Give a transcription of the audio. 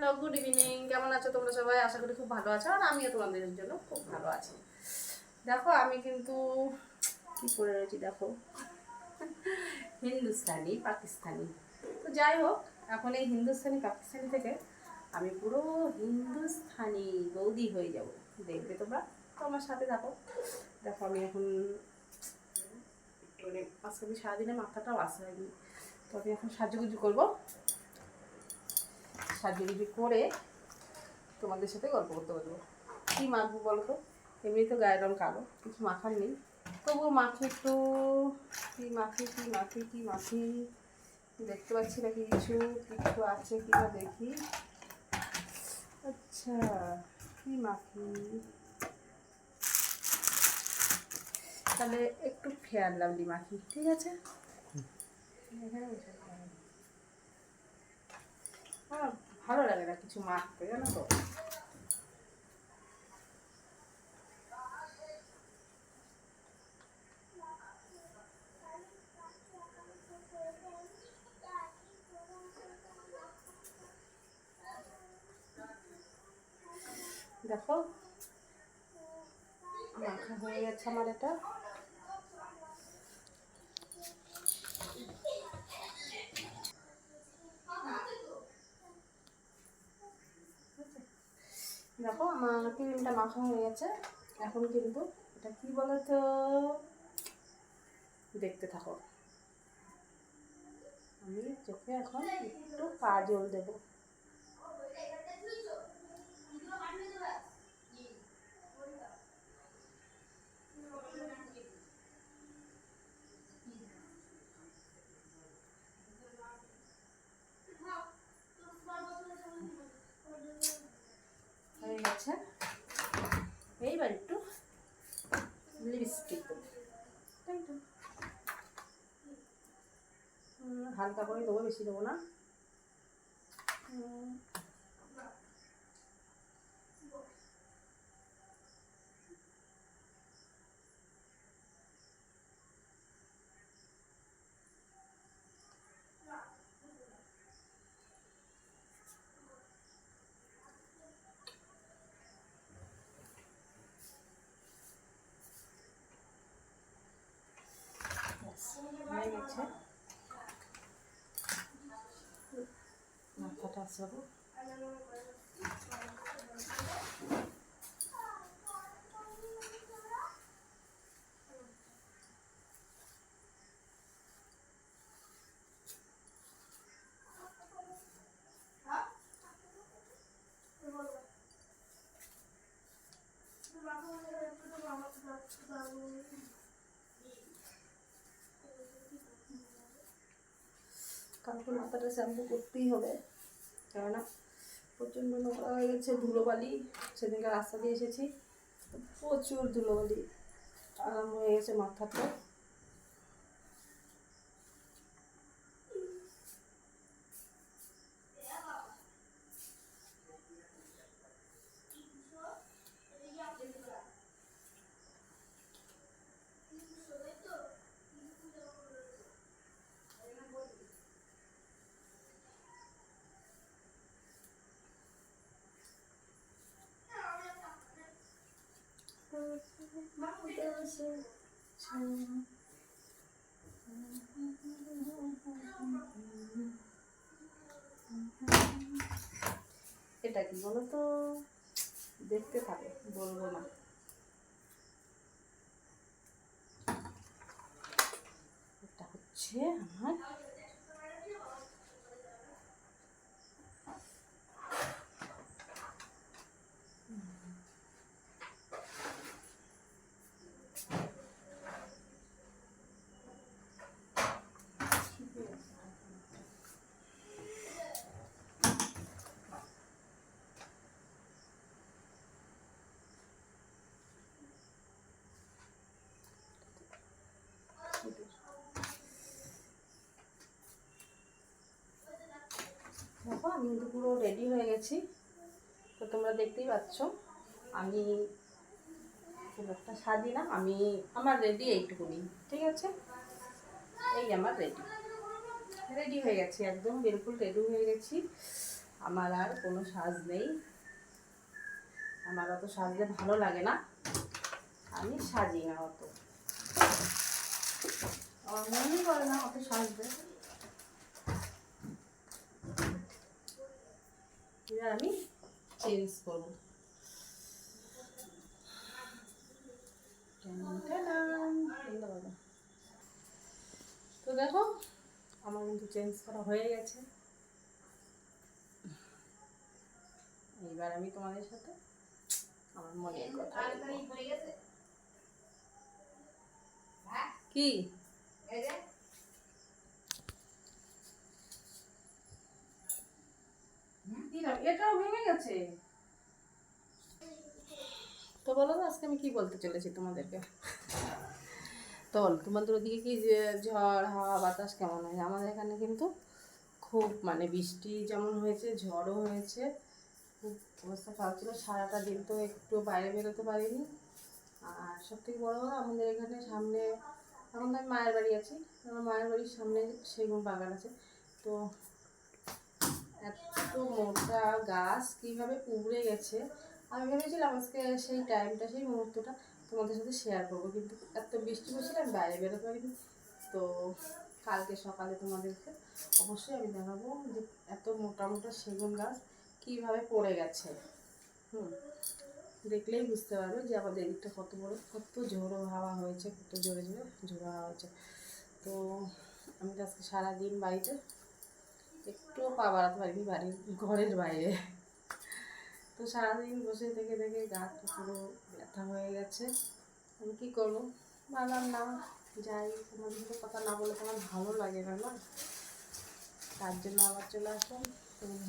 Hello, good evening. কেমন আছো তোমরা সবাই? আশা করি খুব ভালো আছো, আর আমিও তোমাদের জন্য খুব ভালো আছি। দেখো আমি কিন্তু কি করে রয়েছি দেখো, হিন্দুস্তানি পাকিস্তানি। তো যাই হোক, এখন এই হিন্দুস্তানি পাকিস্তানি থেকে আমি পুরো হিন্দুস্তানি বৌদি হয়ে যাব, দেখবে তোমরা। তো আমার সাথে থাকো। দেখো আমি এখন মানে আজকে আমি সারাদিনে মাথাটাও আসে হয়নি, তো আমি এখন সাজুগুজু করবো। সাজুগুজু করে তোমাদের সাথে গল্প করতে পারবো। কী মাখবো বলো তো? এমনি তো গায়ের রঙ কালো, কিছু মাখার নেই, তবুও মাখি একটু। কী মাখি কী মাখি কী মাখি দেখতে পাচ্ছি না, কিছু কিছু আছে কি না দেখি। আচ্ছা, কী মাখি? তাহলে একটু ফেয়ার লাভলি মাখি, ঠিক আছে? আমার ভালো লাগে না কিছু মাখতে, জানো তো। দেখো মাখা হয়ে গেছে আমার এটা। দেখো আমার ক্রিমটা মাখা হয়ে গেছে। এখন কিন্তু এটা কি বলো তো, দেখতে থাকো। আমি চোখে এখন একটু কাজল দেবো। হয়ে গেছে, এইবার একটু লিপস্টিক দেবো, তাই তো। হালকা করে দেবো, বেশি দেবো না। হয়ে গেছে, মাথাটা সব কালকে মাথাটা শ্যাম্পু করতেই হবে, কেননা প্রচণ্ড নোংরা হয়ে গেছে, ধুলোবালি। সেদিনকে রাস্তা দিয়ে এসেছি, প্রচুর ধুলোবালি আরম্ভ হয়ে গেছে মাথাটা। এটা কি বলো তো, দেখতে থাকে, বলবো না। এটা হচ্ছে আমার দেখো আমি কিন্তু পুরো রেডি হয়ে গেছি, তো তোমরা দেখতেই পাচ্ছ। আমি খুব একটা সাজি না, আমি আমার রেডি এইটুকুনি, ঠিক আছে? এই আমার রেডি রেডি হয়ে গেছি, একদম বিলকুল রেডি হয়ে গেছি। আমার আর কোনো সাজ নেই, আমার অত সাজতে ভালো লাগে না, আমি সাজি না অত, আমার মনেই করে না অত সাজতে। এবার আমি চেঞ্জ করবো। তো দেখো আমার কিন্তু চেঞ্জ করা হয়ে গেছে। এইবার আমি তোমাদের সাথে আমার মনের কথা বলবো। কি এটাও ভেঙে গেছে। তো বলো তো আজকে আমি কি বলতে চলেছি তোমাদেরকে। তো বলো তোমাদের ওদিকে কি যে ঝড় হাওয়া বাতাস কেমন হয়? আমাদের এখানে কিন্তু খুব মানে বৃষ্টি যেমন হয়েছে, ঝড়ও হয়েছে, খুব অবস্থা খারাপ ছিল। সারাটা দিন তো একটু বাইরে বেরোতে পারিনি। আর সব থেকে বড়ো কথা আমাদের এখানে সামনে, এখন তো আমি মায়ের বাড়ি আছি, আমার মায়ের বাড়ির সামনে সেগুন বাগান আছে। তো এত মোটা গাছ কীভাবে উবড়ে গেছে, আমি ভেবেছিলাম আজকে সেই টাইমটা, সেই মুহূর্তটা তোমাদের সাথে শেয়ার করবো, কিন্তু এত বৃষ্টি পড়ছিল আমি বাইরে বেরোতে পারিনি। তো কালকে সকালে তোমাদেরকে অবশ্যই আমি দেখাবো যে এত মোটা মোটা সেগুন গাছ কীভাবে পড়ে গেছে। দেখলেই বুঝতে পারবে যে আমাদের এদিকটা কত বড়, কত ঝোড়ো হাওয়া হয়েছে, কত জোরে জোরে ঝোড়ো হাওয়া হয়েছে। তো আমি তো আজকে সারাদিন বাড়িতে একটুও পা বাড়াতে পারিনি, বাড়ির ঘরের বাইরে। তো সারাদিন বসে থেকে থেকে গাটা পুরো ব্যথা হয়ে গেছে। আমি কী করবো, ভাবলাম না যাই, তোমার সাথে কথা না বলে তোমার ভালো লাগে না, না তার জন্য আবার চলে আসলাম তোমার